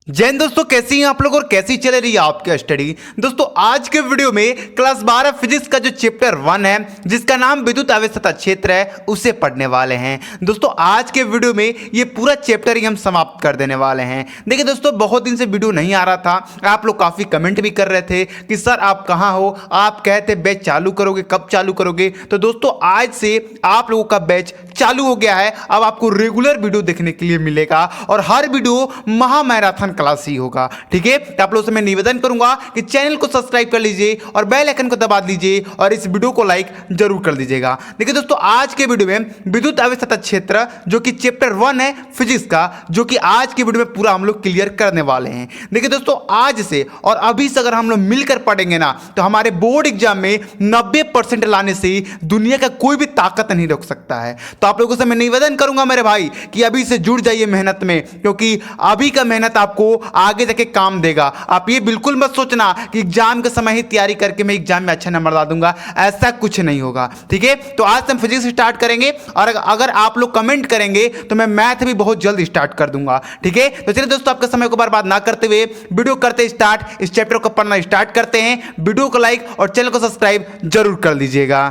जय हिंद दोस्तों, कैसी हैं आप लोग और कैसी चल रही है आपकी स्टडी। दोस्तों आज के वीडियो में क्लास 12 फिजिक्स का जो चैप्टर 1 है जिसका नाम विद्युत आवेश तथा क्षेत्र है उसे पढ़ने वाले हैं। दोस्तों आज के वीडियो में ये पूरा चैप्टर ही हम समाप्त कर देने वाले हैं। देखिए दोस्तों, बहुत दिन से वीडियो नहीं आ रहा था, आप लोग काफ़ी कमेंट भी कर रहे थे कि सर आप कहाँ हो, आप कहते बैच चालू करोगे, कब चालू करोगे। तो दोस्तों आज से आप लोगों का बैच चालू हो गया है। अब आपको रेगुलर वीडियो देखने के लिए मिलेगा और हर वीडियो महा मैराथन क्लास ही होगा। ठीक है, तो आप लोगों से मैं निवेदन करूंगा कि चैनल को सब्सक्राइब कर लीजिए और बेल आइकन को दबा दीजिए और इस वीडियो को लाइक जरूर कर दीजिएगा। देखिए दोस्तों, आज के वीडियो में विद्युत आवेश तथा क्षेत्र जो कि चैप्टर 1 है फिजिक्स का, जो कि आज की वीडियो में पूरा हम लोग क्लियर करने वाले हैं। देखिए दोस्तों, आज से और अभी से अगर हम लोग मिलकर पढ़ेंगे ना तो हमारे बोर्ड एग्जाम में 90% लाने से दुनिया का कोई भी ताकत नहीं रोक सकता है। तो आप लोगों से मैं निवेदन करूंगा मेरे भाई कि अभी से जुड़ जाइए मेहनत में, क्योंकि अभी का मेहनत आपको आगे जाके काम देगा। आप ये बिल्कुल मत सोचना कि एग्जाम के समय ही तैयारी करके मैं एग्जाम में अच्छा नंबर ला दूंगा, ऐसा कुछ नहीं होगा। ठीक है, तो आज से हम फिजिक्स स्टार्ट करेंगे और अगर आप लोग कमेंट करेंगे तो मैं मैथ भी बहुत जल्द स्टार्ट कर दूंगा। ठीक है, तो चलिए दोस्तों, आपका समय को बर्बाद ना करते हुए वीडियो करते स्टार्ट, इस चैप्टर को पढ़ना स्टार्ट करते हैं। वीडियो को लाइक और चैनल को सब्सक्राइब जरूर कर लीजिएगा।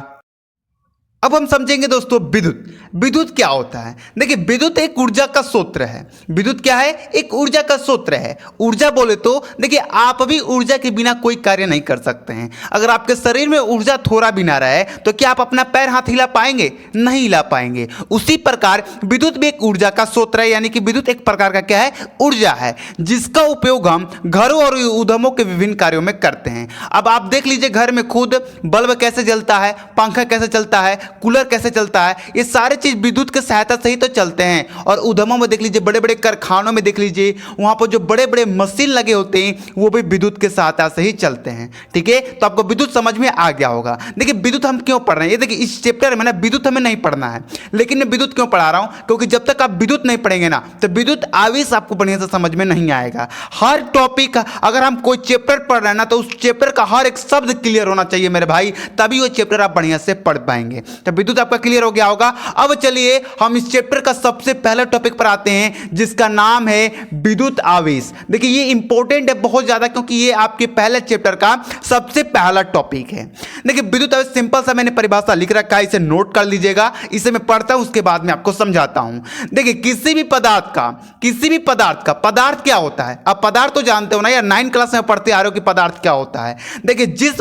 अब हम समझेंगे दोस्तों विद्युत। विद्युत क्या होता है? देखिए, विद्युत एक ऊर्जा का स्रोत है। विद्युत क्या है? एक ऊर्जा का स्रोत है। ऊर्जा बोले तो देखिए, आप भी ऊर्जा के बिना कोई कार्य नहीं कर सकते हैं। अगर आपके शरीर में ऊर्जा थोड़ा भी ना रहे तो क्या आप अपना पैर हाथ हिला पाएंगे? नहीं हिला पाएंगे। उसी प्रकार विद्युत भी एक ऊर्जा का स्रोत है, यानी कि विद्युत एक प्रकार का क्या है? ऊर्जा है, जिसका उपयोग हम घरों और उद्यमों के विभिन्न कार्यों में करते हैं। अब आप देख लीजिए, घर में खुद बल्ब कैसे जलता है, पंखा कैसे चलता है, कूलर कैसे चलता है, ये सारे चीज विद्युत की सहायता से ही तो चलते हैं। और उद्यमों में देख लीजिए, बड़े बड़े कारखानों में देख लीजिए, वहां पर जो बड़े बड़े मशीन लगे होते हैं वो भी विद्युत की सहायता से ही चलते हैं। ठीक है, तो आपको विद्युत समझ में आ गया होगा। देखिए, विद्युत हम क्यों पढ़ रहे हैं, ये देखिए इस चैप्टर में ना विद्युत हमें नहीं पढ़ना है, लेकिन मैं विद्युत क्यों पढ़ा रहा हूं, क्योंकि जब तक आप विद्युत नहीं पढ़ेंगे ना तो विद्युत आवेश आपको बढ़िया से समझ में नहीं आएगा। हर टॉपिक, अगर हम कोई चैप्टर पढ़ रहे हैं ना तो उस चैप्टर का हर एक शब्द क्लियर होना चाहिए मेरे भाई, तभी वो चैप्टर आप बढ़िया से पढ़ पाएंगे। तो विद्युत आपका क्लियर हो गया होगा। अब चलिए हम इस चैप्टर का सबसे पहले टॉपिक पर आते हैं, जिसका नाम है विद्युत आवेश। देखिए, ये इंपॉर्टेंट है बहुत ज्यादा, क्योंकि ये आपके पहले चैप्टर का सबसे पहला टॉपिक है। देखिए, विद्युत आवेश सिंपल सा मैंने परिभाषा लिख रखा है, इसे नोट कर लीजिएगा। इसे मैं पढ़ता हूं, उसके बाद में आपको समझाता हूं। देखिए, किसी भी पदार्थ का पदार्थ क्या होता है? आप पदार्थ तो जानते हो ना यार, 9 क्लास में पढ़ते आ रहे हो कि पदार्थ क्या होता है। देखिए, जिस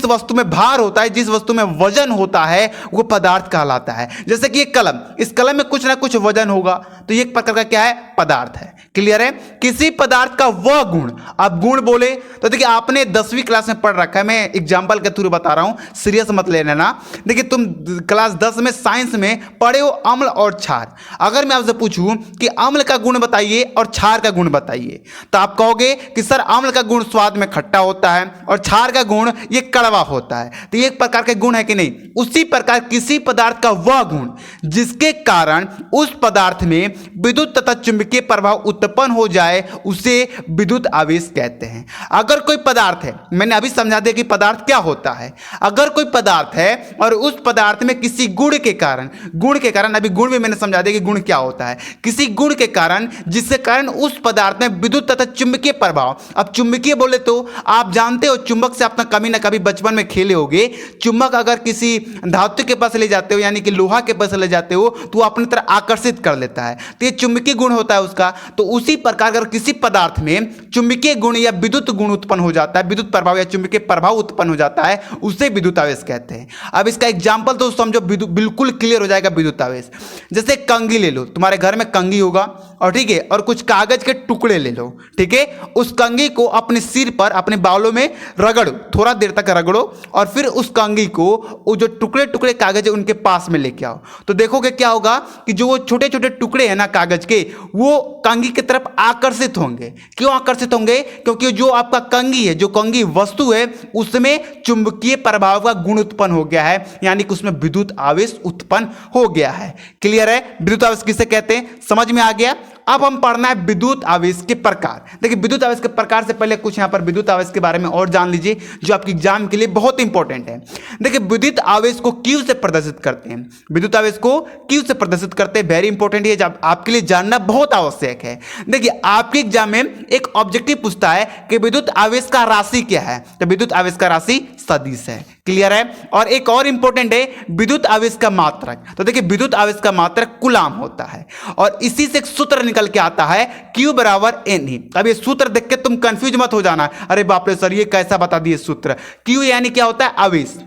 वस्तु में भार होता है, जिस वस्तु में वजन होता है, वो पदार्थ कहलाता है। जैसे कि एक कलम, इस कलम में कुछ ना कुछ वजन होगा, तो ये एक प्रकार का क्या है? पदार्थ है। क्लियर है? किसी पदार्थ का वह गुण, अब गुण बोले तो देखिए आपने 10वीं क्लास में पढ़ रखा है, मैं एग्जांपल के थ्रू बता रहा हूं, सीरियस मत लेना ना। देखिए, तुम क्लास 10 में साइंस में पढ़े हो अम्ल और क्षार। अगर मैं आपसे पूछूं कि अम्ल का गुण बताइए और क्षार का गुण बताइए, तो आप कहोगे कि सर अम्ल का गुण स्वाद में खट्टा होता है और क्षार का गुण ये कड़वा होता है। तो ये एक प्रकार के गुण है कि नहीं? उसी प्रकार किसी पदार्थ का वह गुण जिसके कारण उस पदार्थ में विद्युत तथा चुंबकीय प्रभाव उत्पन्न हो जाए, उसे विद्युत आवेश कहते हैं। अगर कोई पदार्थ है, मैंने अभी समझा दिया कि पदार्थ क्या होता है। अगर कोई पदार्थ है और उस पदार्थ में किसी गुण के कारण, अभी गुण भी मैंने समझा दिया कि गुण क्या होता है, किसी गुण के कारण, जिसके कारण उस पदार्थ में विद्युत तथा चुंबकीय प्रभाव, अब चुंबकीय बोले तो आप जानते हो, चुंबक से आप कभी ना कभी बचपन में खेले होगे। चुंबक अगर किसी धातु के पास ले जाते हो, यानी कि लोहा के पास ले जाते हो, तो वो अपनी तरह आकर्षित कर लेता है, तो ये चुंबकीय गुण होता है उसका। तो उसी प्रकार अगर किसी पदार्थ में चुंबकीय गुण या विद्युत गुण उत्पन्न हो जाता है, विद्युत प्रभाव या चुंबकीय प्रभाव उत्पन्न हो जाता है, उसे विद्युत आवेश कहते हैं। अब इसका एग्जांपल तो समझो, बिल्कुल क्लियर हो जाएगा विद्युत आवेश। जैसे कंघी ले लो, तुम्हारे घर में कंघी होगा और ठीक है, और कुछ कागज के टुकड़े ले लो। ठीक है, उस कंघी को अपने सिर पर, अपने बालों में रगड़ो, थोड़ा देर तक रगड़ो और फिर उस कंघी को वो जो टुकड़े टुकड़े कागज है उनके पास में लेके आओ, तो देखोगे क्या होगा कि जो वो छोटे छोटे टुकड़े हैं ना कागज के, वो कंघी की तरफ आकर्षित होंगे। क्यों आकर्षित होंगे? क्योंकि जो आपका कंघी है, जो कंघी वस्तु है, उसमें चुंबकीय प्रभाव का गुण उत्पन्न हो गया है, यानी कि उसमें विद्युत आवेश उत्पन्न हो गया है। क्लियर है? विद्युत आवेश किसे कहते हैं, समझ में आ गया? अब हम पढ़ना है विद्युत आवेश के प्रकार। देखिए विद्युत आवेश के प्रकार से पहले कुछ यहाँ पर विद्युत आवेश के बारे में और जान लीजिए जो आपके एग्जाम के लिए बहुत इंपॉर्टेंट है। देखिए विद्युत आवेश को क्यू से प्रदर्शित करते हैं, विद्युत आवेश को क्यू से प्रदर्शित करते हैं। वेरी इंपॉर्टेंट है, जब आपके लिए जानना बहुत आवश्यक है। देखिए आपके एग्जाम में एक ऑब्जेक्टिव पूछता है कि विद्युत आवेश का राशि क्या है, तो विद्युत आवेश का राशि सदिश है। क्लियर है। और एक और इंपॉर्टेंट है विद्युत आवेश का मात्रक। तो देखिए विद्युत आवेश का मात्रक कूलाम होता है और इसी से एक सूत्र निकल के आता है Q बराबर NE। अब ये सूत्र देख के तुम कंफ्यूज मत हो जाना, अरे बाप रे सर ये कैसा बता दिए सूत्र। Q यानी क्या होता है आवेश,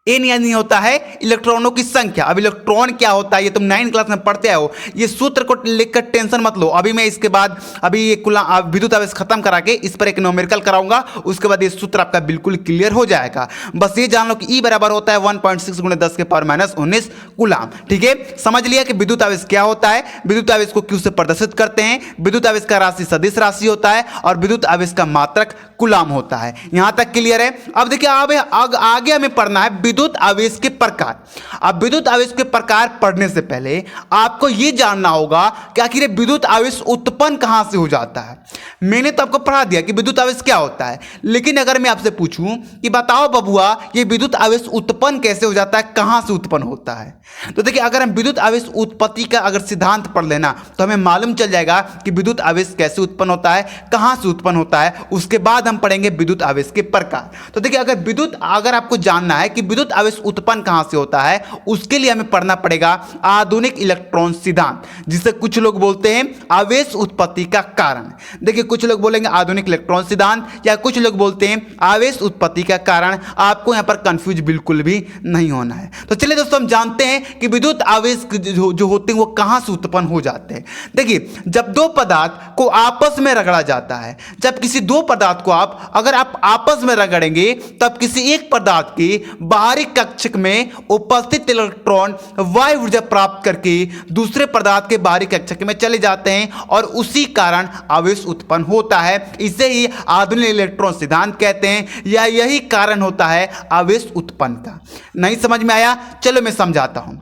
N यानी होता है इलेक्ट्रॉनों की संख्या। अब इलेक्ट्रॉन क्या होता है ये तुम 9 क्लास में पढ़ते हो, ये सूत्र को लेकर टेंशन मत लो। अभी मैं इसके बाद अभी ये विद्युत आवेश खत्म करा के इस पर एक न्यूमेरिकल कराऊंगा, उसके बाद ये सूत्र आपका बिल्कुल क्लियर हो जाएगा। बस ये जान लो कि E बराबर होता है 1.6 × 10 के पावर -19 कूलाम। ठीक है, समझ लिया कि विद्युत आवेश क्या होता है। विद्युत आवेश को Q से प्रदर्शित करते हैं, विद्युत आवेश का राशि सदिश राशि होता है और विद्युत आवेश का मात्रक कूलाम होता है। यहां तक क्लियर है। अब देखिए आगे हमें पढ़ना है विद्युत आवेश के प्रकार। अब विद्युत आवेश के प्रकार पढ़ने से पहले आपको यह जानना होगा कि आखिर विद्युत आवेश उत्पन्न कहां से हो जाता है। मैंने तो आपको पढ़ा दिया कि विद्युत आवेश क्या होता है, लेकिन अगर मैं आपसे पूछूं कि बताओ बबुआ ये विद्युत आवेश उत्पन्न कैसे हो जाता है, कहां से उत्पन्न होता है, तो देखिए अगर हम विद्युत आवेश उत्पत्ति का अगर सिद्धांत पढ़ लेना तो हमें मालूम चल जाएगा कि विद्युत आवेश कैसे उत्पन्न होता है, कहां से उत्पन्न होता है। उसके बाद हम पढ़ेंगे विद्युत आवेश के प्रकार। तो देखिए अगर आपको जानना है कि विद्युत आवेश उत्पन्न कहां से होता है, उसके लिए हमें पढ़ना पड़ेगा आधुनिक इलेक्ट्रॉन सिद्धांत, जिसे कुछ लोग बोलते हैं आवेश उत्पत्ति का कारण। देखिए कुछ लोग बोलेंगे आधुनिक इलेक्ट्रॉन सिद्धांत या कुछ लोग बोलते हैं आवेश उत्पत्ति का कारण। आपको यहां पर कंफ्यूज बिल्कुल भी नहीं होना है। तो चलिए दोस्तों हम जानते हैं कि विद्युत आवेश जो होते हैं वो कहां से उत्पन्न हो जाते हैं। देखिए जब दो पदार्थ को आपस में रगड़ा जाता है, जब किसी दो पदार्थ को अगर आप आपस में रगड़ेंगे तब किसी एक पदार्थ के बाहरी कक्षक में उपस्थित इलेक्ट्रॉन वायु ऊर्जा प्राप्त करके दूसरे पदार्थ के बाहरी कक्षक में चले जाते हैं और उसी कारण आवेश उत्पन्न होता है। इसे ही आधुनिक इलेक्ट्रॉन सिद्धांत कहते हैं या यही कारण होता है आवेश उत्पन्न का। नहीं समझ में आया? चलो मैं समझाता हूं।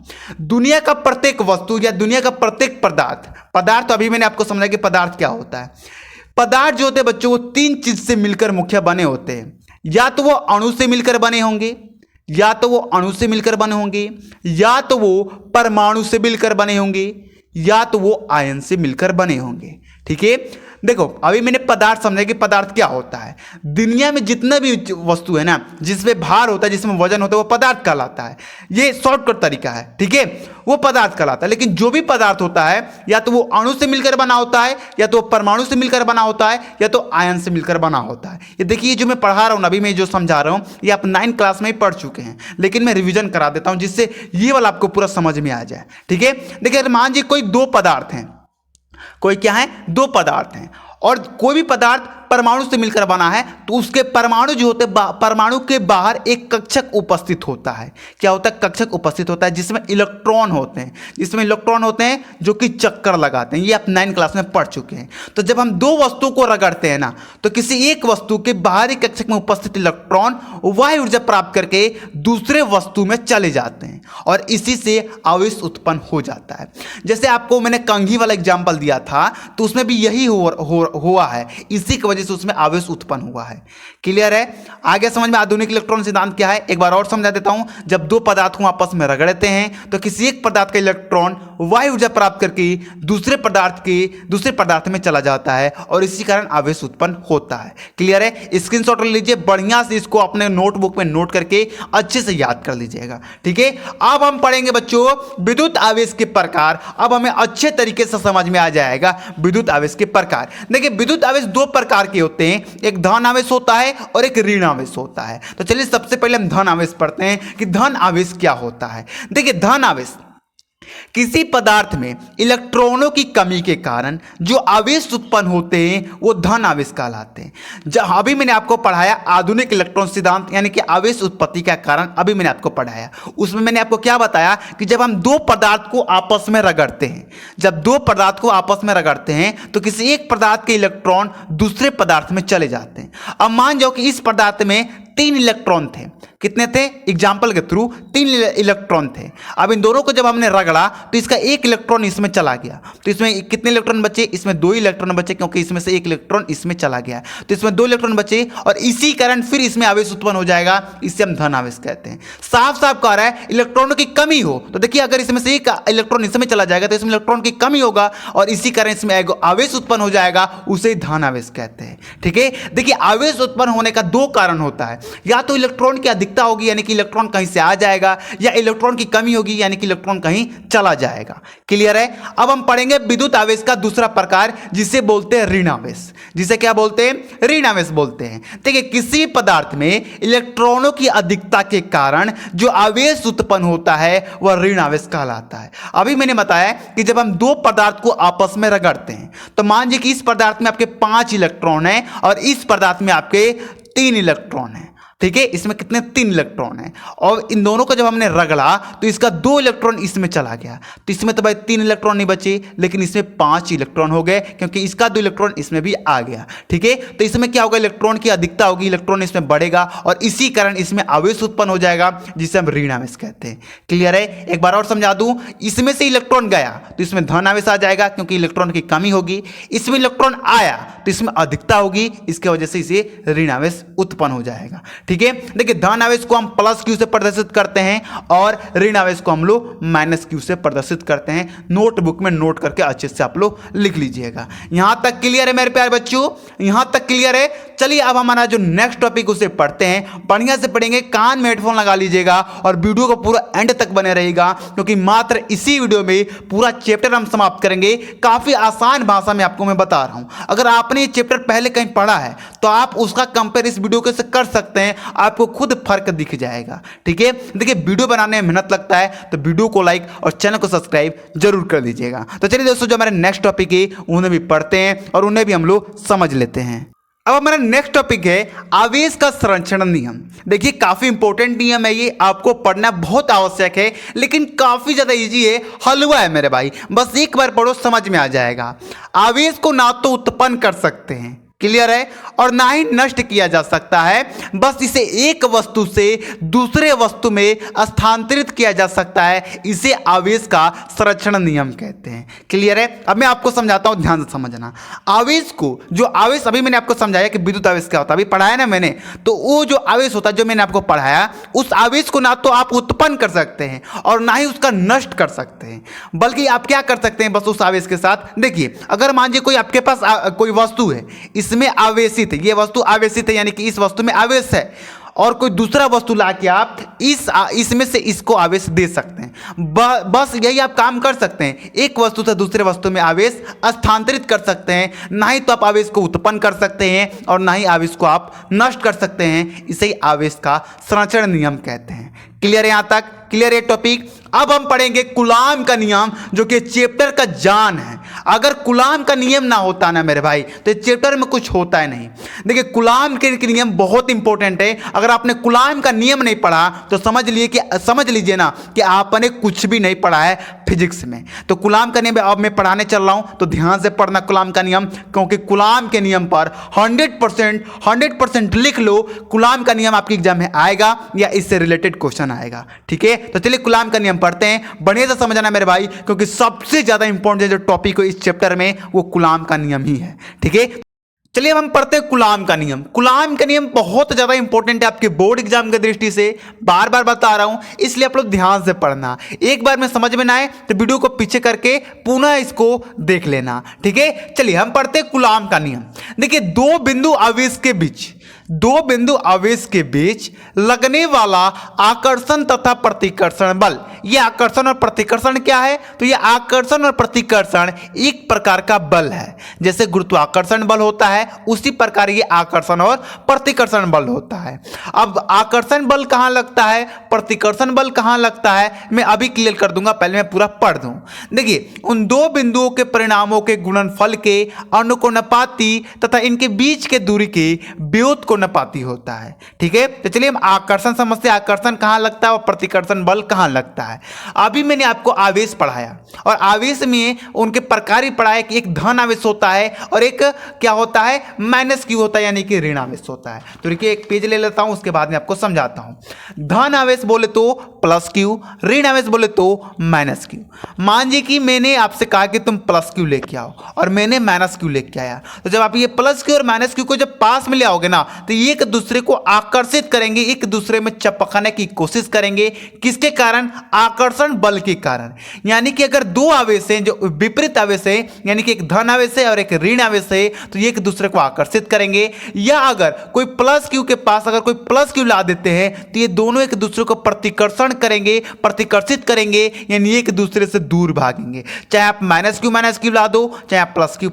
दुनिया का प्रत्येक वस्तु या दुनिया का प्रत्येक पदार्थ तो अभी मैंने आपको समझाया कि पदार्थ क्या होता है। पदार्थ जो होते हैं बच्चों वो 3 चीज से मिलकर मुख्य बने होते हैं। या तो वो अणु से मिलकर बने होंगे, या तो वो अणु से मिलकर बने होंगे, या तो वो परमाणु से मिलकर बने होंगे, या तो वो आयन से मिलकर बने होंगे। ठीक है, देखो अभी मैंने पदार्थ समझा कि पदार्थ क्या होता है। दुनिया में जितना भी वस्तु है ना जिसमें भार होता है, जिसमें वजन होता है, वो पदार्थ कहलाता है। ये शॉर्टकट तरीका है। ठीक है, वो पदार्थ कहलाता है। लेकिन जो भी पदार्थ होता है या तो वो अणु से मिलकर बना होता है, या तो परमाणु से मिलकर बना होता है, या तो आयन से मिलकर बना होता है। ये देखिए जो मैं पढ़ा रहा हूं अभी मैं जो समझा रहा हूं ये आप 9 क्लास में ही पढ़ चुके हैं, लेकिन मैं रिवीजन करा देता हूं जिससे ये वाला आपको पूरा समझ में आ जाए। ठीक है, देखिए मान लीजिए कोई 2 पदार्थ हैं, कोई क्या है 2 पदार्थ हैं और कोई भी पदार्थ परमाणु से मिलकर बना है तो उसके परमाणु जो होते हैं परमाणु के बाहर एक कक्षक उपस्थित होता है। क्या होता है? कक्षक उपस्थित होता है जिसमें इलेक्ट्रॉन होते हैं, जो कि चक्कर लगाते हैं। ये आप 9 क्लास में पढ़ चुके हैं। तो जब हम 2 वस्तु को रगड़ते हैं ना तो किसी एक वस्तु के बाहरी कक्षक में उपस्थित इलेक्ट्रॉन वायु ऊर्जा प्राप्त करके दूसरे वस्तु में चले जाते हैं और इसी से आवेश उत्पन्न हो जाता है। जैसे आपको मैंने कंघी वाला एग्जाम्पल दिया था तो उसमें भी यही हुआ है, इसी की वजह से उसमें आवेश उत्पन्न हुआ है। क्लियर है? आगे समझ में आधुनिक इलेक्ट्रॉन सिद्धांत क्या है एक बार और समझा देता हूं। जब 2 पदार्थ को आपस में रगड़ते हैं तो किसी एक पदार्थ का इलेक्ट्रॉन वायु ऊर्जा प्राप्त करके दूसरे पदार्थ में चला जाता है और इसी कारण आवेश उत्पन्न होता है। क्लियर है? स्क्रीनशॉट ले लीजिए, बढ़िया से इसको अपने नोटबुक में नोट करके अच्छे से याद कर लीजिएगा। ठीक है, अब हम पढ़ेंगे बच्चों विद्युत आवेश के प्रकार। अब हमें अच्छे तरीके से समझ में आ जाएगा विद्युत आवेश के प्रकार। देखिए विद्युत आवेश 2 प्रकार के होते हैं, एक धन आवेश होता है और एक ऋण आवेश होता है। तो चलिए सबसे पहले हम धन आवेश पढ़ते हैं कि धन आवेश क्या होता है। देखिए धन आवेश किसी पदार्थ में इलेक्ट्रॉनों की कमी के कारण जो आवेश उत्पन्न होते हैं वो धन आवेश कहलाते हैं। अभी मैंने आपको पढ़ाया आधुनिक इलेक्ट्रॉन सिद्धांत यानी कि आवेश उत्पत्ति का कारण, अभी मैंने आपको पढ़ाया। उसमें मैंने आपको क्या बताया कि जब हम 2 पदार्थ को आपस में रगड़ते हैं, तो किसी एक पदार्थ के इलेक्ट्रॉन दूसरे पदार्थ में चले जाते हैं। अब मान जाओ कि इस पदार्थ में 3 इलेक्ट्रॉन थे, कितने थे? एग्जाम्पल के थ्रू 3 इलेक्ट्रॉन थे। अब इन दोनों को जब हमने रगड़ा तो इसका 1 इलेक्ट्रॉन इसमें चला गया, तो इसमें कितने इलेक्ट्रॉन बचे? इसमें 2 इलेक्ट्रॉन बचे, क्योंकि इसमें से 1 इलेक्ट्रॉन इसमें चला गया, तो इसमें 2 इलेक्ट्रॉन बचे और इसी कारण फिर इसमें आवेश उत्पन्न हो जाएगा, इसे हम धन आवेश कहते हैं। साफ साफ कह रहा है इलेक्ट्रॉनों की कमी हो तो देखिए अगर इसमें से 1 इलेक्ट्रॉन इसमें चला जाएगा तो इसमें इलेक्ट्रॉन की कमी होगा और इसी कारण इसमें आवेश उत्पन्न हो जाएगा, उसे धन आवेश कहते हैं। ठीक है, देखिए आवेश उत्पन्न होने का 2 कारण होता है, या तो इलेक्ट्रॉन की अधिकता होगी यानी कि इलेक्ट्रॉन कहीं से आ जाएगा, या इलेक्ट्रॉन की कमी होगी यानी कि इलेक्ट्रॉन कहीं चला जाएगा। क्लियर है? अब हम पढ़ेंगे विद्युत आवेश का दूसरा प्रकार जिसे बोलते हैं ऋण आवेश। जिसे क्या बोलते हैं? ऋण आवेश बोलते हैं। देखिए किसी पदार्थ में इलेक्ट्रॉनों की अधिकता के कारण जो आवेश उत्पन्न होता है वह ऋण आवेश कहलाता है। अभी मैंने बताया कि जब हम 2 पदार्थ को आपस में रगड़ते हैं तो मान लीजिए कि इस पदार्थ में आपके 5 इलेक्ट्रॉन हैं और इस पदार्थ में आपके 3 इलेक्ट्रॉन हैं। ठीक है, इसमें कितने? 3 इलेक्ट्रॉन हैं और इन दोनों को जब हमने रगड़ा तो इसका 2 इलेक्ट्रॉन इसमें चला गया, तो इसमें तो भाई 3 इलेक्ट्रॉन नहीं बचे लेकिन इसमें 5 इलेक्ट्रॉन हो गए क्योंकि इसका 2 इलेक्ट्रॉन इसमें भी आ गया। ठीक है, तो इसमें क्या होगा? इलेक्ट्रॉन की अधिकता होगी, इलेक्ट्रॉन इसमें बढ़ेगा और इसी कारण इसमें आवेश उत्पन्न हो जाएगा जिसे हम ऋण आवेश कहते हैं। क्लियर है? एक बार और समझा दूं, इसमें से इलेक्ट्रॉन गया तो इसमें धन आवेश आ जाएगा क्योंकि इलेक्ट्रॉन की कमी होगी, इसमें इलेक्ट्रॉन आया तो इसमें अधिकता होगी, इसके वजह से इसे ऋण आवेश उत्पन्न हो जाएगा। ठीक है, देखिए धन आवेश को हम प्लस क्यू से प्रदर्शित करते हैं और ऋण आवेश को हम लोग माइनस क्यू से प्रदर्शित करते हैं। नोटबुक में नोट करके अच्छे से आप लोग लिख लीजिएगा। यहां तक क्लियर है मेरे प्यारे बच्चों? यहां तक क्लियर है? चलिए अब हमारा जो नेक्स्ट टॉपिक उसे पढ़ते हैं, बढ़िया से पढ़ेंगे, कान में हेडफोन लगा लीजिएगा और वीडियो को पूरा एंड तक बने रहेगा क्योंकि मात्र इसी वीडियो में पूरा चैप्टर हम समाप्त करेंगे। काफी आसान भाषा में आपको मैं बता रहा हूं, अगर आपने ये चैप्टर पहले कहीं पढ़ा है तो आप उसका कंपेयर इस वीडियो के से कर सकते हैं, आपको खुद फर्क दिख जाएगा। ठीक है, देखिए वीडियो बनाने में मेहनत लगता है तो वीडियो को लाइक और चैनल को सब्सक्राइब जरूर कर दीजिएगा। तो चलिए दोस्तों, जो हमारे नेक्स्ट टॉपिक है उन्हें भी पढ़ते हैं और उन्हें भी हम लोग समझ लेते हैं। अब हमारा नेक्स्ट टॉपिक है आवेश का संरक्षण नियम। देखिए काफी इंपॉर्टेंट नियम है, ये आपको पढ़ना बहुत आवश्यक है लेकिन काफी ज्यादा इजी है, हलवा है मेरे भाई, बस एक बार पढ़ो समझ में आ जाएगा। आवेश को ना तो उत्पन्न कर सकते हैं, क्लियर है, और ना ही नष्ट किया जा सकता है, बस इसे एक वस्तु से दूसरे वस्तु में स्थानांतरित किया जा सकता है, इसे आवेश का संरक्षण नियम कहते हैं। क्लियर है? अब मैं आपको समझाता हूं, ध्यान से समझना। आवेश को, जो आवेश अभी मैंने आपको समझाया कि विद्युत आवेश क्या होता है, अभी पढ़ाया ना मैंने, तो वो जो आवेश होता है जो मैंने आपको पढ़ाया, उस आवेश को ना तो आप उत्पन्न कर सकते हैं और ना ही उसका नष्ट कर सकते हैं, बल्कि आप क्या कर सकते हैं, बस उस आवेश के साथ, देखिए अगर मान लीजिए कोई आपके पास कोई वस्तु है, इसमें आवेशित है, ये वस्तु आवेशित है यानी कि इस वस्तु में आवेश है, और कोई दूसरा वस्तु लाके आप इसमें से इसको आवेश दे सकते हैं। बस यही आप काम कर सकते हैं, एक वस्तु से दूसरे वस्तु में आवेश स्थानांतरित कर सकते हैं, ना ही तो आप आवेश को उत्पन्न कर सकते हैं और ना ही आवेश को आप नष्ट कर सकते हैं, इसे आवेश का संरक्षण नियम कहते हैं। क्लियर है? यहां तक क्लियर है टॉपिक? अब हम पढ़ेंगे कूलाम का नियम, जो कि चैप्टर का जान है। अगर कूलाम का नियम ना होता ना मेरे भाई तो चैप्टर में कुछ होता है नहीं। देखिए कूलाम के नियम बहुत इंपॉर्टेंट है, अगर आपने कूलाम का नियम नहीं पढ़ा तो समझ लीजिए ना कि आपने कुछ भी नहीं पढ़ा है फिजिक्स में। तो कूलाम का नियम अब मैं पढ़ाने चल रहा हूं, तो ध्यान से पढ़ना कूलाम का नियम, क्योंकि कूलाम के नियम पर 100% लिख लो, कूलाम का नियम आपके एग्जाम में आएगा या इससे रिलेटेड क्वेश्चन आएगा। ठीक है, तो चलिए कूलाम का नियम पढ़ते हैं, बढ़िया से समझना मेरे भाई, क्योंकि सबसे ज्यादा इंपॉर्टेंट जो टॉपिक हो इस चैप्टर में वो कूलाम का नियम ही है। ठीक है, चलिए अब हम पढ़ते हैं कूलाम का नियम। कूलाम का नियम बहुत ज्यादा इंपॉर्टेंट है आपके बोर्ड एग्जाम की दृष्टि से, बार बार बता रहा हूं, इसलिए आप लोग ध्यान से पढ़ना। एक बार में समझ में ना आए तो वीडियो को पीछे करके पुनः इसको देख लेना। ठीक है, चलिए हम पढ़ते हैं कूलाम का नियम। देखिए दो बिंदु आवेश के बीच लगने वाला आकर्षण तथा प्रतिकर्षण बल, यह आकर्षण और प्रतिकर्षण क्या है, तो यह आकर्षण और प्रतिकर्षण एक प्रकार का बल है। जैसे गुरुत्वाकर्षण बल होता है उसी प्रकार ये आकर्षण और प्रतिकर्षण बल होता है। अब आकर्षण बल कहां लगता है, प्रतिकर्षण बल कहां लगता है, मैं अभी क्लियर कर दूंगा, पहले मैं पूरा पढ़ दूं। देखिए उन दो बिंदुओं के परिणामों के गुणनफल के अनुकोणपाती तथा इनके बीच के दूरी के व्युत्क्रम व्युत्क्रमणपाती होता है। ठीक है, तो चलिए हम आकर्षण समझते हैं। आकर्षण कहाँ लगता है और प्रतिकर्षण बल कहाँ लगता है। अभी मैंने आपको आवेश पढ़ाया और आवेश में उनके प्रकार ही पढ़ाया कि एक धन आवेश होता है और एक क्या होता है, माइनस क्यू होता है, यानी कि ऋण आवेश होता है। तो देखिए एक पेज ले लेता हूं, उसके बाद में आपको समझाता हूं। धन आवेश बोले तो प्लस क्यू, ऋण आवेश बोले तो माइनस क्यू। मान लीजिए कि मैंने आपसे कहा कि तुम प्लस क्यू लेके आओ और मैंने माइनस क्यू लेके आया, तो जब आप ये प्लस क्यू और माइनस क्यू को जब पास में ले आओगे ना, तो ये एक दूसरे को आकर्षित करेंगे, एक दूसरे में चपकाने की कोशिश करेंगे। किसके कारण? आकर्षण बल के कारण। यानी कि अगर दो आवेश हैं जो विपरीत आवेश है, यानी कि एक धन आवेश है और एक ऋण आवेश है, तो ये एक दूसरे को आकर्षित करेंगे। या अगर कोई प्लस क्यू के पास अगर कोई प्लस क्यू ला देते हैं, तो ये दोनों एक दूसरे को प्रतिकर्षण करेंगे, प्रतिकर्षित करेंगे, यानी एक दूसरे से दूर भागेंगे। चाहे आप माइनस क्यू ला दो, चाहे आप प्लस क्यू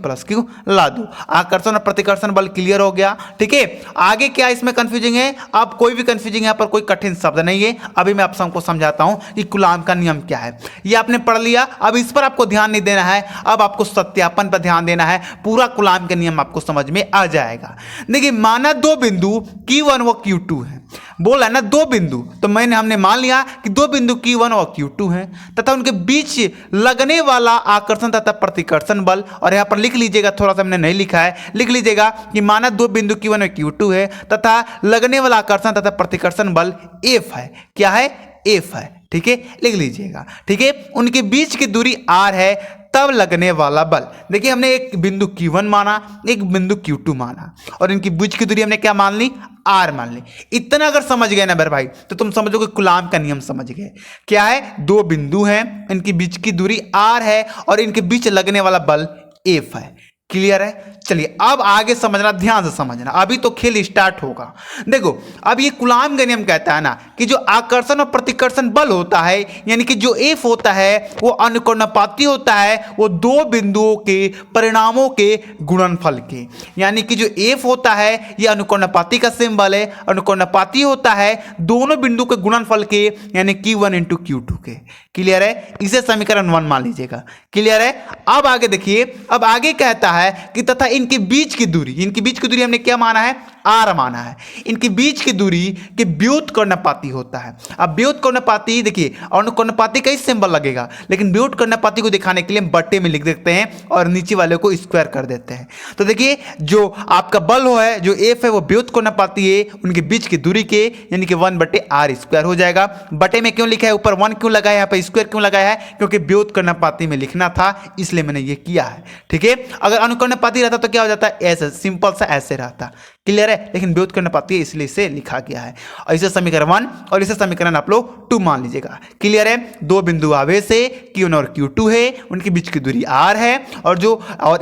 ला दो। आकर्षण और प्रतिकर्षण बल क्लियर हो गया। ठीक है, आगे क्या इसमें कंफ्यूजिंग है? अब कोई भी कंफ्यूजिंग यहाँ पर कोई कठिन शब्द नहीं है। अभी मैं आप सबको समझाता हूं कि कूलाम का नियम क्या है। ये आपने पढ़ लिया, अब इस पर आपको ध्यान नहीं देना है, अब आपको सत्यापन पर ध्यान देना है। पूरा कूलाम का नियम आपको समझ में आ जाएगा। देखिए माना दो बिंदु Q1 व Q2 है, बोला ना दो बिंदु, तो हमने मान लिया कि दो बिंदु Q1 और Q2 हैं तथा उनके बीच लगने वाला आकर्षण तथा प्रतिकर्षण बल, और यहां पर लिख लीजिएगा, थोड़ा सा हमने नहीं लिखा है, लिख लीजिएगा कि माना दो बिंदु Q1 और Q2 है तथा लगने वाला आकर्षण तथा प्रतिकर्षण बल F है। क्या है? F है। ठीक है, लिख लीजिएगा। ठीक है, उनके बीच की दूरी R है, तब लगने वाला बल। देखिए हमने एक बिंदु Q1 माना, एक बिंदु Q2 माना, और इनकी बीच की दूरी हमने क्या मान ली? R मान ली। इतना अगर समझ गए ना मेरे भाई, तो तुम समझोगे कूलाम का नियम समझ गए। क्या है? दो बिंदु हैं, इनकी बीच की दूरी R है और इनके बीच लगने वाला बल F है। क्लियर है? चलिए अब आगे समझना, ध्यान से समझना, अभी तो खेल स्टार्ट होगा। देखो अब ये कूलाम का नियम कहता है ना कि जो आकर्षण और प्रतिकर्षण बल होता है, यानी कि जो F होता है वो अनुकर्णपाती होता है, वो दो बिंदुओं के परिणामों के गुणनफल के। यानी कि जो F होता है ये अनुकर्णपाती का सिंबल है, अनुकर्णपाती होता है दोनों बिंदु के गुणनफल के, यानी Q1 इंटू Q2 के। क्लियर है? इसे समीकरण 1 मान लीजिएगा। क्लियर है? अब आगे देखिए, अब आगे कहता है कि तथा इनके बीच की दूरी हमने क्या माना है? R माना है। इनके बीच की दूरी के व्युत्क्रमणपाती होता है। अब व्युत्क्रमणपाती देखिए, अनुकर्णपाती का ही सिंबल लगेगा, लेकिन व्युत्क्रमणपाती को दिखाने के लिए हम बट्टे में लिख देते हैं और नीचे वाले को स्क्वायर कर देते हैं। तो देखिए जो आपका बल है, जो F है, वो व्युत्क्रमणपाती है उनके बीच की दूरी के, यानी कि 1/r² हो जाएगा। बटे में क्यों लिखा है? ऊपर 1 क्यों लगाया है, यहाँ पर स्क्वायर क्यों लगाया है? क्योंकि व्युत्क्रमणपाती में लिखना था, इसलिए मैंने ये किया है। ठीक है, अगर अनुकर्णपाती रहता तो क्या हो जाता? ऐसे सिंपल सा ऐसे रहता। क्लियर है? लेकिन व्युत्क्रमणपाती है इसलिए इसे लिखा गया है। और इसे समीकरण 1 और इसे समीकरण आप लोग 2 मान लीजिएगा। क्लियर है? दो बिंदु आवेश है, Q1 और Q2 है, उनके बीच की दूरी R है और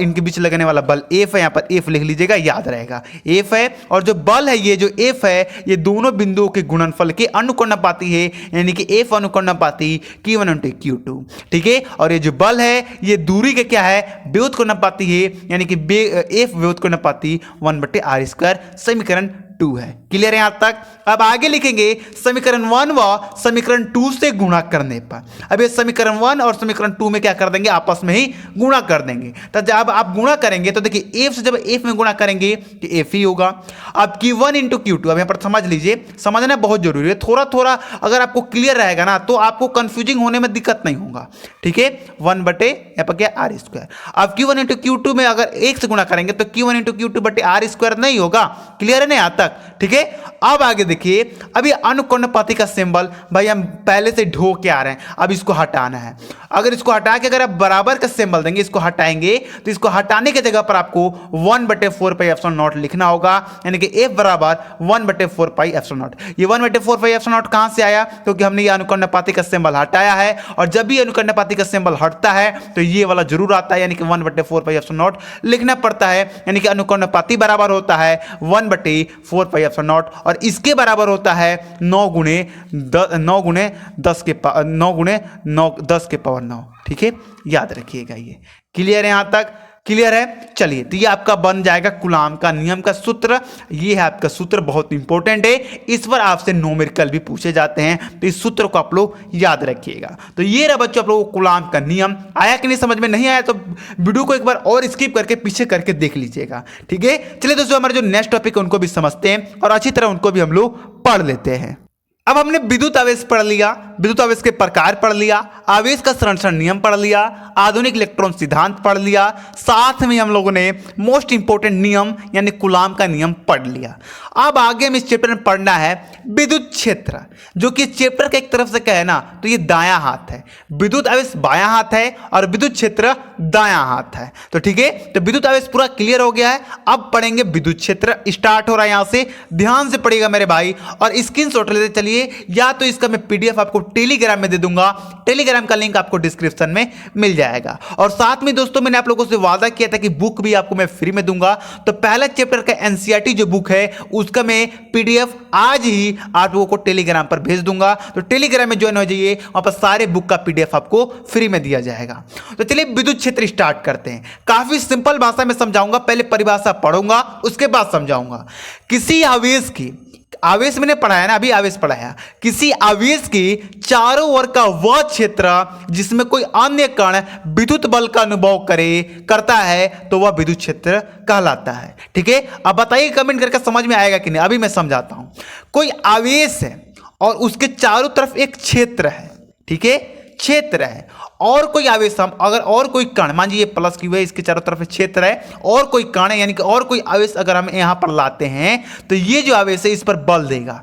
इनके बीच लगने वाला बल F है। यहाँ पर F लिख लीजिएगा, याद रहेगा F है। और जो बल है, ये जो F है, ये दोनों बिंदुओं के गुणनफल के अनुकर्णपाती है, यानी कि F अनुकर्णपाती Q1 इंटू Q2। ठीक है, और ये जो बल है ये दूरी के क्या है? व्युत्क्रमणपाती है, यानी कि F व्युत्क्रमणपाती 1/r²। समीकरण 2 है। क्लियर है यहां तक? अब आगे लिखेंगे समीकरण 1 व समीकरण 2 से गुणा करने पर। अब ये समीकरण 1 और समीकरण 2 में क्या कर देंगे? आपस में ही गुणा कर देंगे। तो जब आप गुणा करेंगे तो देखिए F से जब F में गुणा करेंगे तो F ही होगा। अब Q1 इंटू Q2, अब यहाँ पर समझ लीजिए, समझना बहुत जरूरी है। थोड़ा थोड़ा अगर आपको क्लियर रहेगा ना तो आपको कंफ्यूजिंग होने में दिक्कत नहीं होगा। ठीक है, 1/r²। अब Q1 इंटू Q2 में अगर 1 से गुणा करेंगे तो Q1 इंटू Q2/r² नहीं होगा। क्लियर है ना यहाँ तक? ठीक है, अब आगे देखिए, अभी अनुकर्णपाती का सिंबल भाई हम पहले से ढो के आ रहे हैं, अब इसको हटाना है। अगर इसको हटा के अगर आप बराबर का सिंबल देंगे, इसको हटाएंगे, तो इसको हटाने की जगह पर आपको 1/4πε0 लिखना होगा, यानी कि F बराबर 1/4πε0। ये 1/4πε0 कहां से आया? क्योंकि हमने ये अनुकर्णपाती का सिंबल हटाया है, और जब भी अनुकर्णपाती का सिंबल हटता है तो ये वाला जरूर आता है, यानी कि 1/4πε0 लिखना पड़ता है। यानी कि अनुकर्णपाती बराबर होता है 1/4πε0, और इसके बराबर होता है 9 गुणे 10 के पावर 9। ठीक है, याद रखिएगा ये। क्लियर है यहां तक? क्लियर है। चलिए, तो ये आपका बन जाएगा कूलाम का नियम का सूत्र। ये है आपका सूत्र, बहुत इंपॉर्टेंट है, इस पर आपसे न्यूमेरिकल भी पूछे जाते हैं, तो इस सूत्र को आप लोग याद रखिएगा। तो ये रहा बच्चों आप लोगों को कूलाम का नियम। आया कि नहीं, समझ में नहीं आया तो वीडियो को एक बार और स्किप करके पीछे करके देख लीजिएगा, ठीक है। चलिए दोस्तों, हमारे जो नेक्स्ट टॉपिक है उनको भी समझते हैं और अच्छी तरह उनको भी हम लोग पढ़ लेते हैं। अब हमने विद्युत आवेश पढ़ लिया, विद्युत आवेश के प्रकार पढ़ लिया, आवेश का संरक्षण नियम पढ़ लिया, आधुनिक इलेक्ट्रॉन सिद्धांत पढ़ लिया, साथ में हम लोगों ने मोस्ट इंपोर्टेंट नियम यानी कूलाम का नियम पढ़ लिया। अब आगे हम इस चैप्टर में पढ़ना है विद्युत क्षेत्र, जो कि चैप्टर के एक तरफ से कहे ना तो ये दायां हाथ है, विद्युत आवेश बायां हाथ है और विद्युत क्षेत्र दायां हाथ है। तो ठीक है, तो विद्युत आवेश पूरा क्लियर हो गया है। अब पढ़ेंगे विद्युत क्षेत्र। स्टार्ट हो रहा है यहां से, ध्यान से पढ़िएगा मेरे भाई और स्क्रीनशॉट लेते चलिए, या तो इसका मैं पीडीएफ आपको टेलीग्राम में दे दूंगा, टेलीग्राम का लिंक आपको डिस्क्रिप्शन में मिल जाएगा। और साथ में दोस्तों मैंने आप लोगों से वादा किया था कि बुक भी आपको मैं फ्री में दूंगा, तो पहला चैप्टर का एनसीईआरटी जो बुक है उसका मैं पीडीएफ आज ही आप लोगों को टेलीग्राम पर भेज दूंगा। तो टेलीग्राम में ज्वाइन हो जाइए, वहां पर सारे बुक का पीडीएफ आपको फ्री में दिया जाएगा। तो चलिए विद्युत क्षेत्र स्टार्ट करते हैं। काफी सिंपल भाषा में समझाऊंगा, पहले परिभाषा पढ़ूंगा उसके बाद समझाऊंगा। किसी आवेश की, आवेश मैंने पढ़ाया ना, अभी आवेश पढ़ाया, किसी आवेश की चारों ओर का वह क्षेत्र जिसमें कोई अन्य कण विद्युत बल का अनुभव करता है तो वह विद्युत क्षेत्र कहलाता है। ठीक है, अब बताइए कमेंट करके समझ में आएगा कि नहीं। अभी मैं समझाता हूं। कोई आवेश है और उसके चारों तरफ एक क्षेत्र है, ठीक है, क्षेत्र है, और कोई आवेश हम अगर और कोई कण, मान लीजिए प्लस क्यू है, इसके चारों तरफ क्षेत्र है, और कोई कण है यानी कि और कोई आवेश अगर हम यहां पर लाते हैं तो ये जो आवेश है इस पर बल देगा,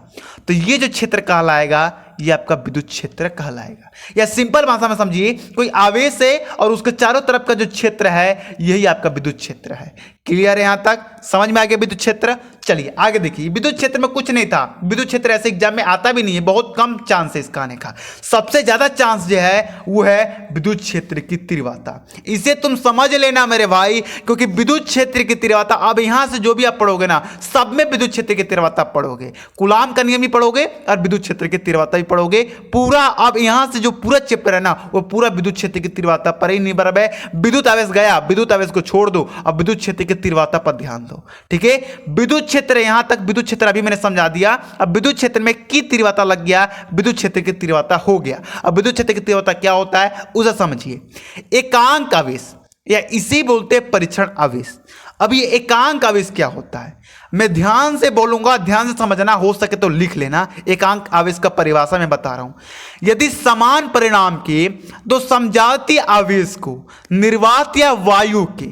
तो ये जो क्षेत्र कहलाएगा ये आपका विद्युत क्षेत्र कहलाएगा। या सिंपल भाषा में समझिए, कोई आवेश है और उसके चारों तरफ का जो क्षेत्र है यही आपका विद्युत क्षेत्र है। क्लियर है, यहां तक समझ में आ गया विद्युत क्षेत्र। चलिए आगे देखिए, विद्युत क्षेत्र में कुछ नहीं था, विद्युत क्षेत्र ऐसे एग्जाम में आता भी नहीं है, बहुत कम चांस है इसका आने का। सबसे ज्यादा चांस जो है वो है विद्युत क्षेत्र की तीव्रता। इसे तुम समझ लेना मेरे भाई, क्योंकि विद्युत क्षेत्र की तीव्रता अब यहां से जो भी आप पढ़ोगे ना, सब में विद्युत क्षेत्र की तीव्रता पढ़ोगे, कूलाम का नियम भी पढ़ोगे और विद्युत क्षेत्र की तीव्रता भी पढ़ोगे पूरा। अब यहां से जो पूरा चैप्टर है ना वो पूरा विद्युत क्षेत्र की तीव्रता पर ही निर्भर है। विद्युत आवेश गया, विद्युत आवेश को छोड़ दो, अब विद्युत क्षेत्र की तीव्रता पर ध्यान दो। ठीक है, विद्युत क्षेत्र यहां तक, विद्युत क्षेत्र अभी मैंने समझा दिया। अब विद्युत क्षेत्र में की तीव्रता लग गया, विद्युत क्षेत्र की तीव्रता हो गया। अब विद्युत क्षेत्र की तीव्रता क्या होता है उसे समझिए। एकांक आवेश या इसी बोलते हैं परीक्षण आवेश। अब ये एकांक आवेश क्या होता है, मैं ध्यान से बोलूंगा, ध्यान से समझना, हो सके तो लिख लेना। एकांक आवेश का परिभाषा मैं बता रहा हूं। यदि समान परिणाम के दो समजातीय आवेश को निर्वात या वायु के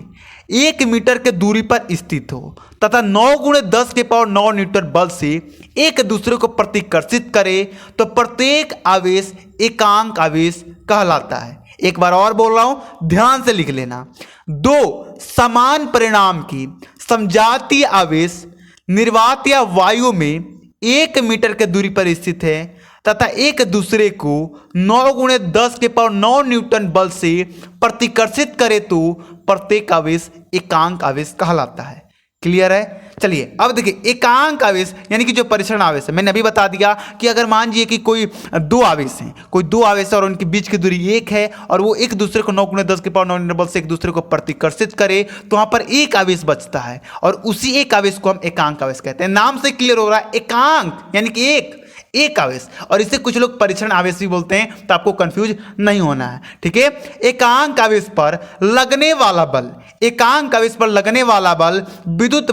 1 मीटर के दूरी पर स्थित हो तथा 9 × 10⁹ न्यूटन बल से एक दूसरे को प्रतिकर्षित करे तो प्रत्येक आवेश एकांक आवेश कहलाता है। एक बार और बोल रहा हूं, ध्यान से लिख लेना। दो समान परिणाम की समजातीय आवेश निर्वात या वायु में 1 मीटर के दूरी पर स्थित है तथा एक दूसरे को 9 × 10⁹ न्यूटन बल से प्रतिकर्षित करे तो प्रत्येक आवेश एकांक आवेश कहलाता है। क्लियर है। चलिए अब देखिए, एकांक आवेश यानी कि जो परीक्षण आवेश है, मैंने अभी बता दिया कि अगर मान लीजिए कि कोई दो आवेश हैं, कोई दो आवेश है और उनके बीच की दूरी 1 है और वो एक दूसरे को 9 × 10⁹ न्यूटन बल से एक दूसरे को प्रतिकर्षित करे तो वहां पर एक आवेश बचता है और उसी एक आवेश को हम एकांक आवेश कहते हैं। नाम से क्लियर हो रहा है, एकांक यानी कि एक आवेश, और इसे कुछ लोग परीक्षण आवेश भी बोलते हैं, तो आपको कंफ्यूज नहीं होना है। ठीक है, एकांक आवेश पर लगने वाला बल, एकांक आवेश पर लगने वाला बल विद्युत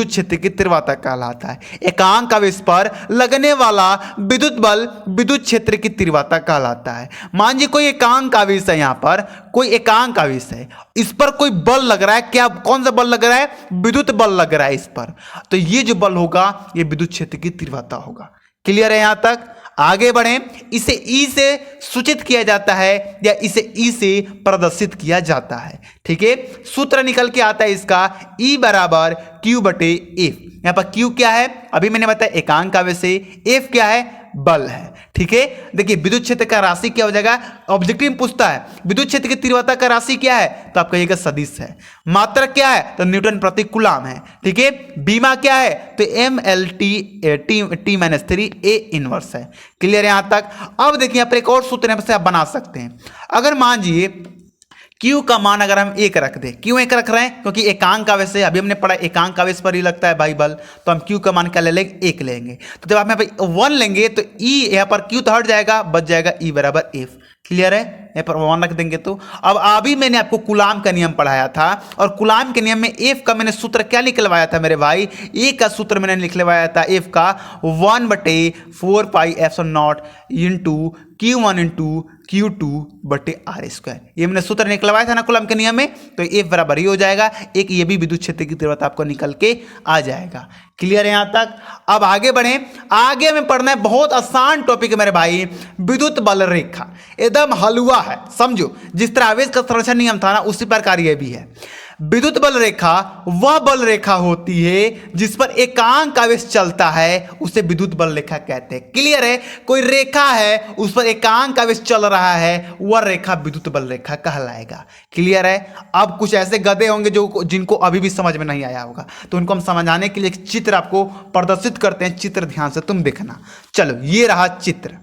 क्षेत्र की तीव्रता कहलाता है। एकांक आवेश पर लगने वाला विद्युत बल विद्युत क्षेत्र की तीव्रता कहलाता है। मान लीजिए कोई एकांक आवेश है, यहां पर कोई एकांक आवेश है, इस पर कोई बल लग रहा है, क्या कौन सा बल लग रहा है, विद्युत बल लग रहा है इस पर, तो ये जो बल होगा ये विद्युत क्षेत्र की तीव्रता होगा। क्लियर है यहां तक। आगे बढ़ें, इसे ई से सूचित किया जाता है या इसे ई से प्रदर्शित किया जाता है। ठीक है, सूत्र निकल के आता है इसका, E = Q/F। यहां पर Q क्या है, अभी मैंने बताया एकांक आवेश है, F क्या है, बल है। ठीक है, देखिए विद्युत क्षेत्र का राशि क्या हो जाएगा, ऑब्जेक्टिव पूछता है विद्युत क्षेत्र की तीव्रता का राशि क्या है, तो आप कहिएगा सदिश है। मात्रक क्या है, तो न्यूटन प्रति कूलाम है। ठीक है, बीमा क्या है, तो mLT/T-3 A इनवर्स है। क्लियर है यहां तक। अब देखिए यहां पर एक और सूत्र से आप बना सकते हैं। अगर मान लीजिए Q का मान अगर हम 1 रख दें, क्यों 1 रख रहे हैं? क्योंकि एकांक आवेश है, अभी हमने पढ़ा एकांक आवेश पर ही लगता है भाई बल, तो हम Q का मान क्या ले लेंगे? 1 लेंगे। तो जब आप यहाँ पे 1 लेंगे तो E यहाँ पर Q तो हट जाएगा, बच जाएगा E बराबर F। क्लियर है? यहाँ पर 1 रख देंगे तो अब अभी मैंने आपको कूलाम का नियम पढ़ाया था, और कूलाम के नियम में F का मैंने सूत्र क्या निकलवाया था मेरे भाई? ए का सूत्र मैंने निकलवाया था F का 1/4 pi epsilon not into Q1 into Q2 बटे R²। ये मैंने सूत्र निकलवाया था ना कूलाम के नियम में, तो F बराबर ही हो जाएगा एक, ये भी विद्युत क्षेत्र की तीव्रता आपको निकल के आ जाएगा। क्लियर है यहां तक? अब आगे बढ़े, आगे हमें पढ़ना है बहुत आसान टॉपिक है मेरे भाई, विद्युत बल रेखा। एकदम हलवा है, समझो। जिस तरह आवेश का संरक्षण नियम था ना, उसी प्रकार यह भी है। विद्युत बल रेखा वह बल रेखा होती है जिस पर एकांक आवेश चलता है, उसे विद्युत बल रेखा कहते हैं। क्लियर है? कोई रेखा है उस पर एकांक आवेश चल रहा है, वह रेखा विद्युत बल रेखा कहलाएगा। क्लियर है? अब कुछ ऐसे गधे होंगे जो जिनको अभी भी समझ में नहीं आया होगा, तो उनको हम समझाने के लिए एक चित्र आपको प्रदर्शित करते हैं। चित्र ध्यान से तुम देखना। चलो, ये रहा चित्र,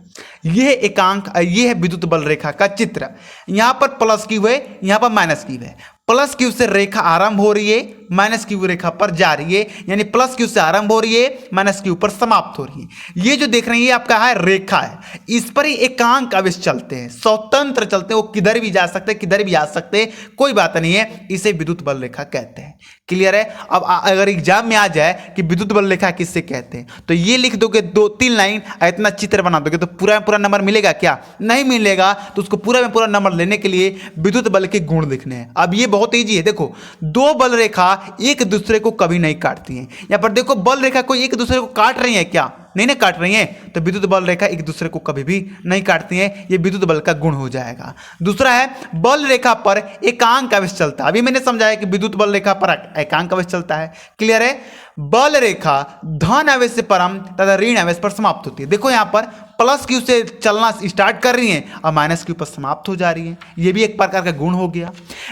यह एकांक, यह है विद्युत बल रेखा का चित्र। यहां पर प्लस क्यू है, यहां पर माइनस क्यू है। प्लस क्यू से रेखा आरंभ हो रही है, माइनस क्यू रेखा पर जा रही है, यानी प्लस क्यू से आरंभ हो रही है, माइनस क्यू पर समाप्त हो रही है। ये जो देख रहे हैं ये आपका है रेखा है, इस पर ही एकांक आवेश चलते हैं, स्वतंत्र चलते हैं, वो किधर भी जा सकते हैं, किधर भी आ सकते हैं, कोई बात नहीं है, इसे विद्युत बल रेखा कहते हैं। क्लियर है? अब अगर एग्जाम में आ जाए कि विद्युत बल रेखा किससे कहते हैं, तो ये लिख दोगे 2-3 लाइन, इतना चित्र बना दोगे, तो पूरा पूरा नंबर मिलेगा क्या? नहीं मिलेगा। तो उसको पूरा में पूरा नंबर लेने के लिए विद्युत बल के गुण लिखने हैं। अब ये बहुत ईजी है, देखो, दो बल रेखा एक दूसरे को कभी नहीं काटती हैं। यहां पर देखो, बल रेखा कोई एक दूसरे को काट रही है क्या? नहीं काट रही हैं, तो विद्युत बल रेखा एक दूसरे को कभी भी नहीं काटती हैं, ये विद्युत बल का गुण हो जाएगा। दूसरा है, बल रेखा पर एकांक आवेश चलता है। अभी मैंने समझाया कि विद्युत बल रेखा पर एकांक आवेश चलता है। क्लियर है? बल रेखा धन आवेश से प्रारंभ तथा ऋण आवेश पर समाप्त होती है। देखो यहां पर प्लस क्यू से चलना स्टार्ट कर रही है और माइनस क्यू पर समाप्त हो जा रही है, ये भी एक प्रकार का गुण हो गया।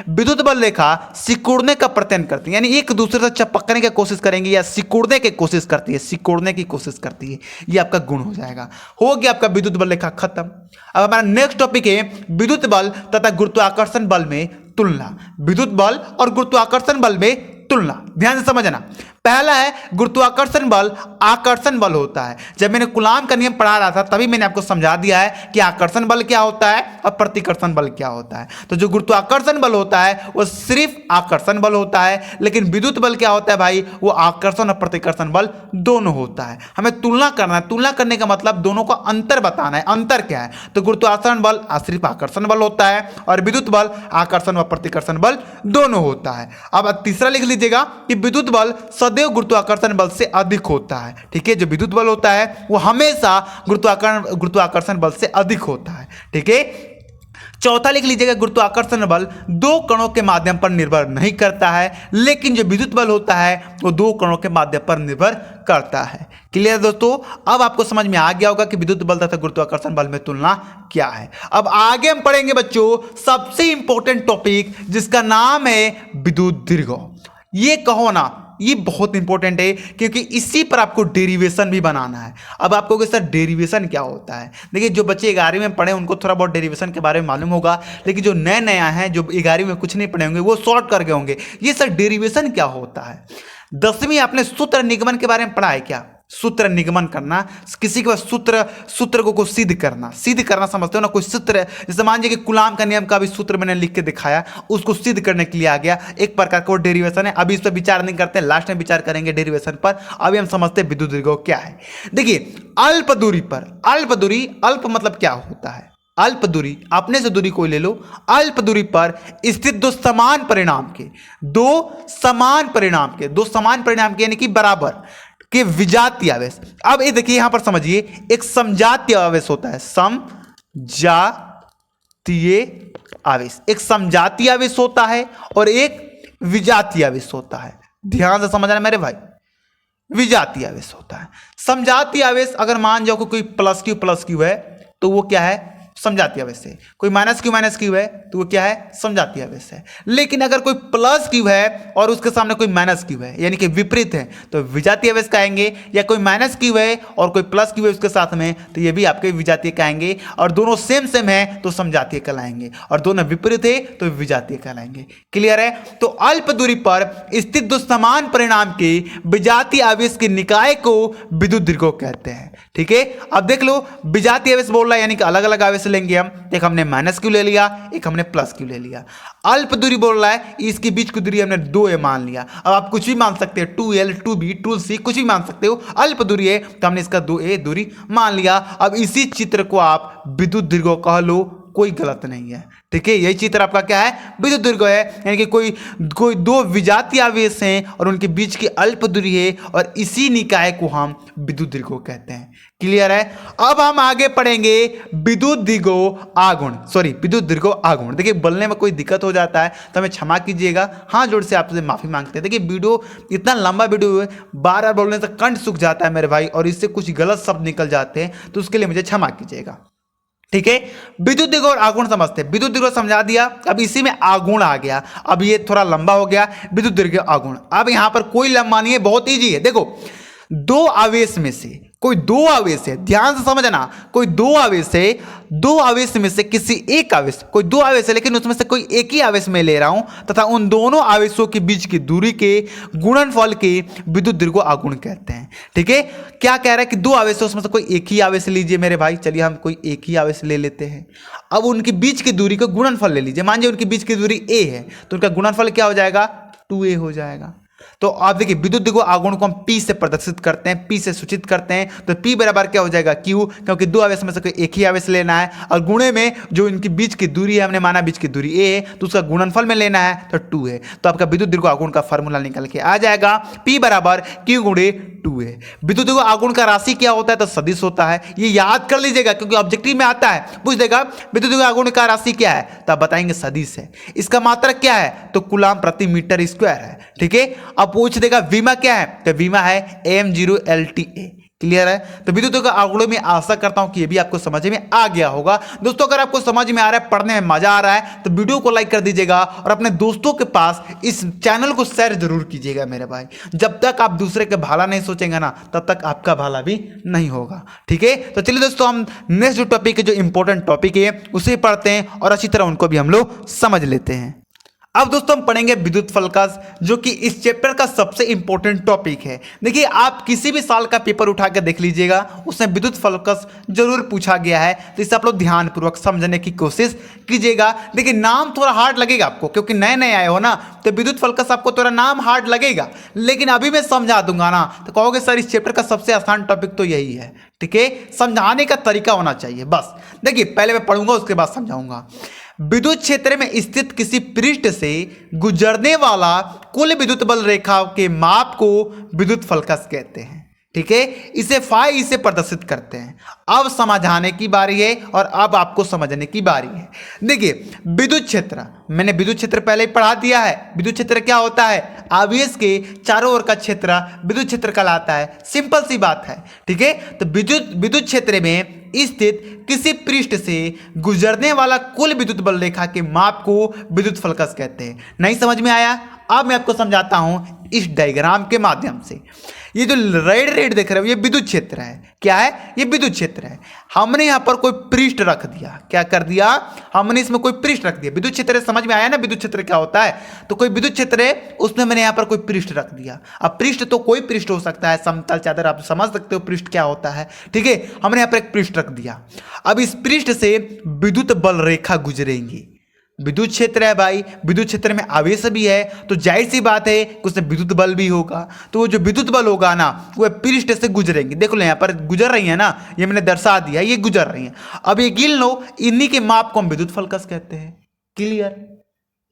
विद्युत बल रेखा सिकुड़ने का प्रत्ययन करती है, यानी एक दूसरे से चपकने की कोशिश करेंगे या सिकुड़ने की कोशिश करती है, सिकुड़ने की कोशिश करती है, ये आपका गुण हो जाएगा। हो गया आपका विद्युत बल रेखा खत्म। अब हमारा नेक्स्ट टॉपिक है विद्युत बल तथा गुरुत्वाकर्षण बल में तुलना। विद्युत बल और गुरुत्वाकर्षण बल में तुलना, ध्यान से समझना। पहला है गुरुत्वाकर्षण बल, आकर्षण बल होता है। जब मैंने कूलाम का नियम पढ़ा रहा था तभी मैंने आपको समझा दिया है कि आकर्षण बल क्या होता है और प्रतिकर्षण बल क्या होता है। तो जो गुरुत्वाकर्षण बल होता है वो सिर्फ आकर्षण बल होता है, लेकिन विद्युत बल क्या होता है भाई? वो आकर्षण और प्रतिकर्षण बल दोनों होता है। हमें तुलना करना है, तुलना करने का मतलब दोनों का अंतर बताना है। अंतर क्या है? तो गुरुत्वाकर्षण बल सिर्फ आकर्षण बल होता है और विद्युत बल आकर्षण व प्रतिकर्षण बल दोनों होता है। अब तीसरा लिख लीजिएगा कि विद्युत बल सदैव गुरुत्वाकर्षण बल से अधिक होता है। ठीक है? जो विद्युत बल होता है वो हमेशा गुरुत्वाकर्षण बल से अधिक होता है। ठीक है? चौथा लिख लीजिएगा, गुरुत्वाकर्षण बल दो कणों के माध्यम पर निर्भर नहीं करता है, लेकिन जो विद्युत बल होता है वो दो कणों के माध्यम पर निर्भर करता है। क्लियर दोस्तों? अब आपको समझ में आ गया होगा कि विद्युत बल तथा गुरुत्वाकर्षण बल में तुलना क्या है। अब आगे हम पढ़ेंगे बच्चों सबसे इंपॉर्टेंट टॉपिक जिसका नाम है विद्युत दीर्घ। ये कहो ना, ये बहुत इंपॉर्टेंट है क्योंकि इसी पर आपको डेरिवेशन भी बनाना है। अब आपको सर डेरिवेशन क्या होता है? देखिए, जो बच्चे 11वीं में पढ़े उनको थोड़ा बहुत डेरिवेशन के बारे में मालूम होगा, लेकिन जो नए नया है, जो 11वीं में कुछ नहीं पढ़े होंगे, वो शॉर्ट कर गए होंगे। ये सर डेरिवेशन क्या होता है? 10वीं आपने सूत्र निगमन के बारे में पढ़ा है क्या? सूत्र निगमन करना, किसी के पास सूत्र को सिद्ध करना समझते हो ना? कोई सूत्र, जैसे मान लीजिए कि कूलाम का नियम का भी सूत्र मैंने लिख के दिखाया, उसको सिद्ध करने के लिए आ गया, एक प्रकार का डेरिवेशन है। अभी इस पर विचार नहीं करते, लास्ट में विचार करेंगे डेरिवेशन पर। अभी हम समझते हैं विद्युत दीर्घ क्या है। देखिए, अल्प दूरी पर, अल्प मतलब क्या होता है? अल्प दूरी, अपने से दूरी कोई ले लो, अल्प दूरी पर स्थित दो समान परिणाम के यानी कि बराबर के विजातीय आवेश। अब ये देखिए, यहां पर समझिए, एक समजातीय आवेश होता है, समजातीय आवेश, एक समजातीय आवेश होता है और एक विजातीय आवेश होता है। ध्यान से समझना मेरे भाई, विजातीय आवेश होता है। समजातीय आवेश अगर मान जाओ कि कोई प्लस क्यू है तो वो क्या है? समझाती आवेश है। कोई माइनस क्यू है तो वो क्या है, समझाती आवेश है। लेकिन अगर कोई प्लस क्यू है और उसके सामने कोई माइनस क्यू है यानी कि विपरीत है तो विजातीय आवेश कहेंगे, या कोई माइनस क्यू है और कोई प्लस क्यू है उसके साथ में तो ये भी आपके विजातीय कहेंगे, और दोनों सेम सेम है तो समझातीय कहलाएंगे, और दोनों विपरीत है तो विजातीय कहलाएंगे। क्लियर है? तो अल्प दूरी पर स्थित दो समान परिणाम के विजातीय आवेश के निकाय को विद्युत दीर्घों कहते हैं। ठीक है, अब देख लो विजातीय आवेश बोल रहा है यानी कि अलग अलग आवेश लेंगे हम। एक हमने माइनस क्यू ले लिया, एक हमने प्लस क्यू ले लिया। अल्प दूरी बोल रहा है इसके बीच की दूरी हमने 2a मान लिया। अब आप कुछ भी मान सकते हैं, 2l 2b 2c कुछ भी मान सकते हो। अल्प दूरी है तो हमने इसका 2a दूरी मान लिया। अब इसी चित्र को आप विद्युत दीर्घों कह लो, कोई गलत नहीं है। ठीक है, यही चित्र आपका क्या है, विद्युत दीर्घ है। यानी कि कोई दो विजातीय आवेश हैं और उनके बीच की अल्प दूरी है और इसी निकाय को हम विद्युत दीर्घों कहते हैं। क्लियर है? अब हम आगे पढ़ेंगे विद्युत दीर्घों आगुण, सॉरी विद्युत दीर्घों आगुण। देखिए बोलने में कोई दिक्कत हो जाता है तो हमें क्षमा कीजिएगा, हाँ जोड़ से आपसे माफी मांगते हैं। देखिए वीडियो इतना लंबा वीडियो है, बार बार बोलने से कंठ सूख जाता है मेरे भाई, और इससे कुछ गलत शब्द निकल जाते हैं तो उसके लिए मुझे क्षमा कीजिएगा। ठीक है, विद्युत दीर्घ और आगुण समझते हैं। विद्युत दीर्घ समझा दिया, अब इसी में आगुण आ गया। अब ये थोड़ा लंबा हो गया, विद्युत दीर्घ आगुण। अब यहां पर कोई लंबा नहीं है, बहुत इजी है। देखो दो आवेश में से कोई दो आवेश है, ध्यान से समझना, कोई दो आवेश है, दो आवेश में से किसी एक आवेश, कोई दो आवेश है लेकिन उसमें से कोई एक ही आवेश में ले रहा हूं तथा उन दोनों आवेशों के बीच की दूरी के गुणनफल के विद्युत दीर्घ आगुण कहते हैं। ठीक है, क्या कह रहा है कि दो आवेश है उसमें से कोई एक ही आवेश लीजिए मेरे भाई, चलिए हम कोई एक ही आवेश ले लेते हैं। अब उनके बीच की दूरी का गुणनफल ले लीजिए, मान लीजिए उनके बीच की दूरी a है तो उनका गुणनफल क्या हो जाएगा, 2a हो जाएगा। तो आप देखिए विद्युत दीर्घ आगुण को हम P से प्रदर्शित करते हैं, P से सूचित करते हैं, तो P बराबर क्या हो जाएगा, Q, क्योंकि दो आवेश में से कोई एक ही आवेश लेना है और गुणे में जो इनकी बीच की दूरी है, हमने माना बीच की दूरी a है तो उसका गुणनफल में लेना है तो 2 है। तो आपका विद्युत दीर्घ आगुण का फॉर्मूला निकल के आ जाएगा P बराबर Q गुणे 2 है। विद्युत दीर्घ आगुण का राशि क्या होता है, तो सदिश होता है। ये याद कर लीजिएगा क्योंकि ऑब्जेक्टिव में आता है, पूछ देगा विद्युत दीर्घ आगुण का राशि क्या है तो आप बताएंगे सदिश है। इसका मात्रक क्या है तो कूलाम प्रति मीटर स्क्वायर है। ठीक है, अब पूछ देगा वीमा क्या है तो वीमा है m0LTA। क्लियर है? तो विद्युत दीर्घ आगुणों में आशा करता हूं कि ये भी आपको समझ में आ गया होगा। दोस्तों अगर आपको समझ में आ रहा है, पढ़ने में मजा आ रहा है तो वीडियो को लाइक कर दीजिएगा और अपने दोस्तों के पास इस चैनल को शेयर जरूर कीजिएगा मेरे भाई। जब तक आप दूसरे के भला नहीं सोचेंगे ना तब तक आपका भला भी नहीं होगा। ठीक है, तो चलिए दोस्तों हम नेक्स्ट जो टॉपिक है, जो इंपॉर्टेंट टॉपिक है उसे पढ़ते हैं और अच्छी तरह उनको भी हम लोग समझ लेते हैं। अब दोस्तों हम पढ़ेंगे विद्युत फलकस, जो कि इस चैप्टर का सबसे इंपॉर्टेंट टॉपिक है। देखिए आप किसी भी साल का पेपर उठा के देख लीजिएगा, उसमें विद्युत फलकस जरूर पूछा गया है, तो इसे आप लोग ध्यानपूर्वक समझने की कोशिश कीजिएगा। देखिए नाम थोड़ा हार्ड लगेगा आपको क्योंकि नए नए आए हो ना, तो विद्युत फलकस आपको थोड़ा नाम हार्ड लगेगा, लेकिन अभी मैं समझा दूंगा ना तो कहोगे सर इस चैप्टर का सबसे आसान टॉपिक तो यही है। ठीक है, समझाने का तरीका होना चाहिए बस। देखिए पहले मैं पढ़ूंगा उसके बाद समझाऊंगा। विद्युत क्षेत्र में स्थित किसी पृष्ठ से गुजरने वाला कुल विद्युत बल रेखा के माप को विद्युत फलकस कहते हैं। ठीक है, इसे फाई से प्रदर्शित करते हैं। अब समझाने की बारी है और अब आपको समझने की बारी है। देखिए विद्युत क्षेत्र, मैंने विद्युत क्षेत्र पहले ही पढ़ा दिया है। विद्युत क्षेत्र क्या होता है, आवेश के चारों ओर का क्षेत्र विद्युत क्षेत्र कहलाता है। सिंपल सी बात है। ठीक है, तो विद्युत क्षेत्र में स्थित किसी पृष्ठ से गुजरने वाला कुल विद्युत बल रेखा के माप को विद्युत फलकस कहते हैं। नहीं समझ में आया? अब मैं आपको समझाता हूं इस डायग्राम के माध्यम से। ये जो रेड रेड देख रहे हो ये विद्युत क्षेत्र है। क्या है? ये विद्युत क्षेत्र है। हमने यहां पर कोई पृष्ठ रख दिया। क्या कर दिया? हमने इसमें कोई पृष्ठ रख दिया। विद्युत क्षेत्र समझ में आया ना, विद्युत क्षेत्र क्या होता है? तो कोई विद्युत क्षेत्र है उसमें मैंने यहां पर कोई पृष्ठ रख दिया। अब पृष्ठ तो कोई पृष्ठ हो सकता है, समतल चादर, आप समझ सकते हो पृष्ठ क्या होता है। ठीक है, हमने यहां पर एक पृष्ठ रख दिया। अब इस पृष्ठ से विद्युत बल रेखा गुजरेंगी। विद्युत क्षेत्र है भाई, विद्युत क्षेत्र में आवेश भी है तो जाहिर सी बात है कि उसमें विद्युत बल भी होगा। तो वो जो विद्युत बल होगा ना वो पृष्ठ से गुजरेंगे। देखो यहाँ पर गुजर रही है ना, ये मैंने दर्शा दिया, ये गुजर रही है। अब ये गिन लो, इन्हीं के माप को हम विद्युत फलकस कहते हैं। क्लियर?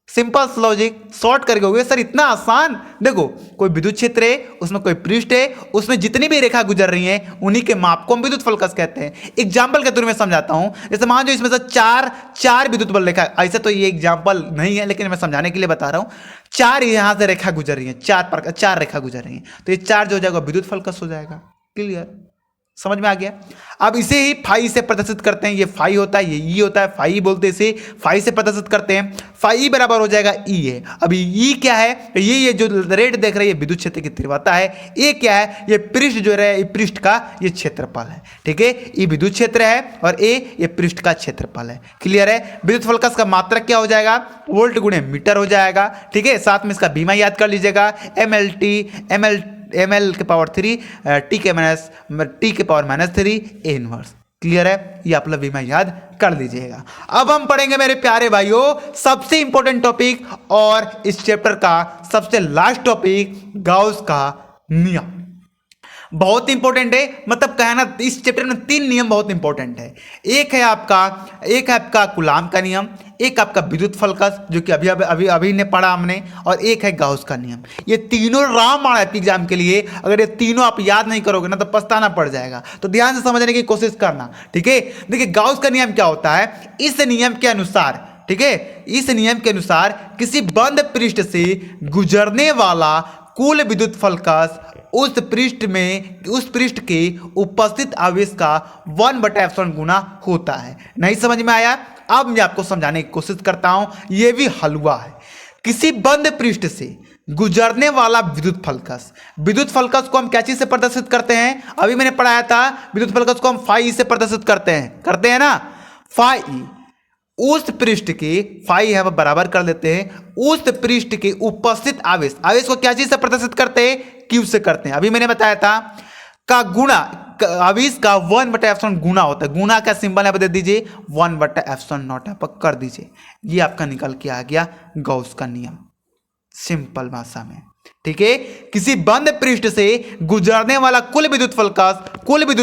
सिंपल लॉजिक, शॉर्ट करके हो गया सर इतना आसान। देखो कोई विद्युत क्षेत्र है उसमें कोई पृष्ठ है, उसमें जितनी भी रेखा गुजर रही है उन्हीं के माप को हम विद्युत फलकस कहते हैं। एग्जाम्पल के तौर में समझाता हूं, जैसे मान लो इसमें से चार विद्युत बल रेखा, ऐसे तो ये एग्जाम्पल नहीं है लेकिन मैं समझाने के लिए बता रहा हूं। चार यहां से रेखा गुजर रही है, चार रेखा गुजर रही है, तो ये चार जो हो जाएगा विद्युत फलकस हो जाएगा। क्लियर? समझ में आ गया। अब इसे ही फाई से प्रदर्शित करते हैं, ये फाई होता है, ये ई होता है, फाई बोलते हैं इसे, फाई से प्रदर्शित करते हैं। फाई बराबर हो जाएगा ई है। अभी ई क्या है, तो ये जो रेड देख रहे हैं ये विद्युत क्षेत्र की तीव्रता है। ए क्या है, ये पृष्ठ जो है ये पृष्ठ का ये क्षेत्रफल है, ठीक है। ई विद्युत क्षेत्र है और ए ये पृष्ठ का क्षेत्रफल है। क्लियर है। विद्युत फलकस का मात्रक क्या हो जाएगा, वोल्ट गुणे मीटर हो जाएगा, ठीक है। साथ में इसका बीमा याद कर लीजिएगा, ml के पावर 3 टी के पावर -3 ए इनवर्स। क्लियर है, ये आप लोग बीमा याद कर लीजिएगा। अब हम पढ़ेंगे मेरे प्यारे भाइयों सबसे इंपॉर्टेंट टॉपिक और इस चैप्टर का सबसे लास्ट टॉपिक, गाउस का नियम। बहुत इंपॉर्टेंट है, मतलब कहना इस चैप्टर में 3 नियम बहुत इंपॉर्टेंट है। एक है आपका कूलाम का नियम, एक आपका विद्युत फलकस जो कि अभी ने पढ़ा हमने, और एक है गाउस का नियम। ये तीनों रामबाण है एग्जाम के लिए। अगर ये तीनों आप याद नहीं करोगे ना तो पछताना पड़ जाएगा, तो ध्यान से समझने की कोशिश करना, ठीक है। देखिए गाउस का नियम क्या होता है, इस नियम के अनुसार, ठीक है, इस नियम के अनुसार किसी बंद पृष्ठ से गुजरने वाला कुल विद्युत फलकस उस पृष्ठ के उपस्थित आवेश का 1/ε गुना होता है। नहीं समझ में आया? अब मैं आपको समझाने की कोशिश करता हूं, यह भी हलवा है। किसी बंद पृष्ठ से गुजरने वाला विद्युत फलकस को हम क्या चीज से प्रदर्शित करते हैं, अभी मैंने पढ़ाया था, विद्युत फलकस को हम फाई से प्रदर्शित करते हैं ना, फाई उस पृष्ठ के, फाई है बराबर कर लेते हैं, उस पृष्ठ के उपस्थित आवेश को क्या चीज से प्रदर्शित करते हैं, क्यू से करते हैं। अभी मैंने बताया था का गुणा, आवेश का 1/ε गुना होता है। गुना का सिंबल यहाँ पे दे दीजिए, 1/ε0 यहाँ पर कर दीजिए। ये आपका निकल के आ गया गाउस का नियम, सिंपल भाषा में, ठीक है। किसी बंद पृष्ठ से गुजरने वाला कुल विद्युत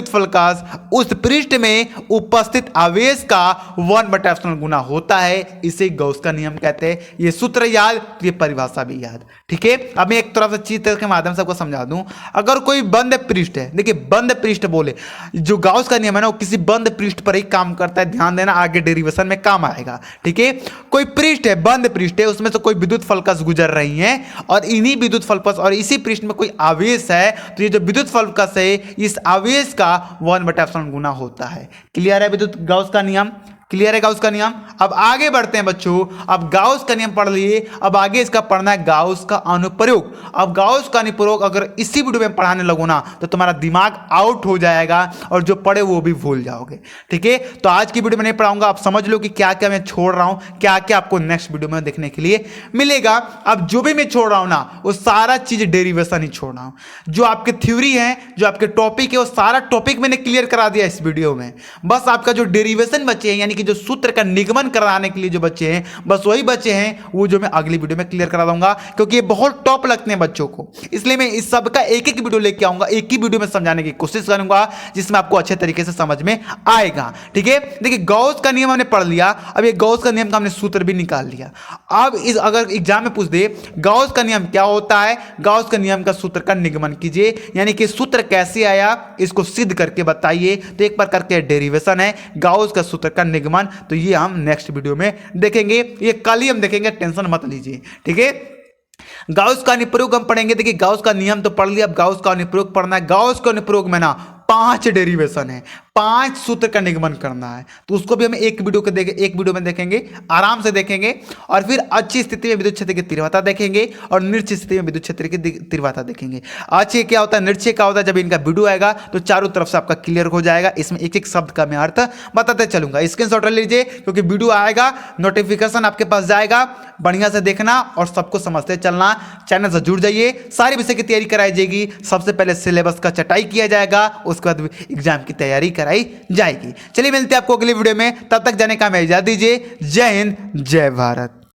फलकस उस पृष्ठ में उपस्थित आवेश का 1/ε गुना होता है। इसे गाउस का नियम कहते हैं। ये सूत्र याद, ये परिभाषा भी याद, ठीक है। अब मैं एक तरफ से चित्र के माध्यम से आपको समझा दूं। अगर कोई बंद पृष्ठ है, देखिए बंद पृष्ठ बोले, जो गाउस का नियम है ना वो किसी बंद पृष्ठ पर ही काम करता है। ध्यान देना, आगे डेरिवेशन में काम आएगा, ठीक है। कोई पृष्ठ है, बंद पृष्ठ है, उसमें से कोई विद्युत फलकस गुजर रही है और इन्हीं विद्युत फलकस और इसी पृष्ठ में कोई आवेश है, तो ये जो विद्युत फलकस है इस आवेश का 1/ε गुना होता है। क्लियर है विद्युत गाउस का नियम? क्लियर है गाउस का नियम? अब आगे बढ़ते हैं बच्चों। अब गाउस का नियम पढ़ लिए, अब आगे इसका पढ़ना है गाउस का अनुप्रयोग। अब गाउस का अनुप्रयोग अगर इसी वीडियो में पढ़ाने लगो ना तो तुम्हारा दिमाग आउट हो जाएगा और जो पढ़े वो भी भूल जाओगे, ठीक है। तो आज की वीडियो में नहीं पढ़ाऊंगा, आप समझ लो कि क्या क्या मैं छोड़ रहा हूं, क्या क्या आपको नेक्स्ट वीडियो में देखने के लिए मिलेगा। अब जो भी मैं छोड़ रहा हूं ना वो सारा चीज डेरिवेशन ही छोड़ रहा हूं। जो आपके थ्योरी है, जो आपके टॉपिक है, वो सारा टॉपिक मैंने क्लियर करा दिया इस वीडियो में। बस आपका जो डेरिवेशन बचे हैं, यानी कि जो सूत्र का निगमन कराने के लिए जो बच्चे हैं, बस वही बच्चे हैं, वो जो मैं अगली वीडियो में क्लियर करा दूंगा, क्योंकि ये बहुत टॉप लगते हैं बच्चों को। इसलिए मैं इस सब का एक वीडियो लेके आऊंगा, एक ही वीडियो में समझाने की कोशिश करूंगा जिसमें आपको अच्छे तरीके से समझ में आएगा, ठीक है। देखिए गाउस का नियम हमने पढ़ लिया, अब ये गाउस का नियम का हमने सूत्र भी निकाल लिया। अब अगर एग्जाम में पूछ दे गाउस का नियम क्या होता है, गाउस का नियम का सूत्र का निगमन कीजिए, यानी कि सूत्र कैसे आया इसको सिद्ध करके बताइए। तो एक प्रकार के डेरिवेशन है गाउस का सूत्र का निगमन, तो ये हम नेक्स्ट वीडियो में देखेंगे, ये कल ही हम देखेंगे, टेंशन मत लीजिए, ठीक है। गाउस का अनुप्रयोग हम पढ़ेंगे। देखिए गाउस का नियम तो पढ़ लिया, अब गाउस का अनुप्रयोग पढ़ना है। गाउस का अनुप्रयोग में ना 5 डेरिवेशन है, 5 सूत्र का निगमन करना है, तो उसको भी हम एक वीडियो में देखेंगे, आराम से देखेंगे। और फिर अच्छी स्थिति में विद्युत क्षेत्र की तीव्रता देखेंगे और निश्चित स्थिति में विद्युत क्षेत्र की तीव्रता देखेंगे। अच्छे क्या होता है, निश्चय क्या होता है, जब इनका वीडियो आएगा तो चारों तरफ से आपका क्लियर हो जाएगा। इसमें एक एक शब्द का मैं अर्थ बताते चलूंगा। स्क्रीनशॉट ले लीजिए, क्योंकि वीडियो आएगा, नोटिफिकेशन आपके पास जाएगा, बढ़िया से देखना और सबको समझते चलना। चैनल से जुड़ जाइए, सारी विषय की तैयारी कराई जाएगी। सबसे पहले सिलेबस का चटाई किया जाएगा, उसके बाद एग्जाम की तैयारी कराई जाएगी। चलिए मिलते हैं आपको अगली वीडियो में, तब तक जाने का मैं इजाजत दीजिए। जय हिंद, जय भारत।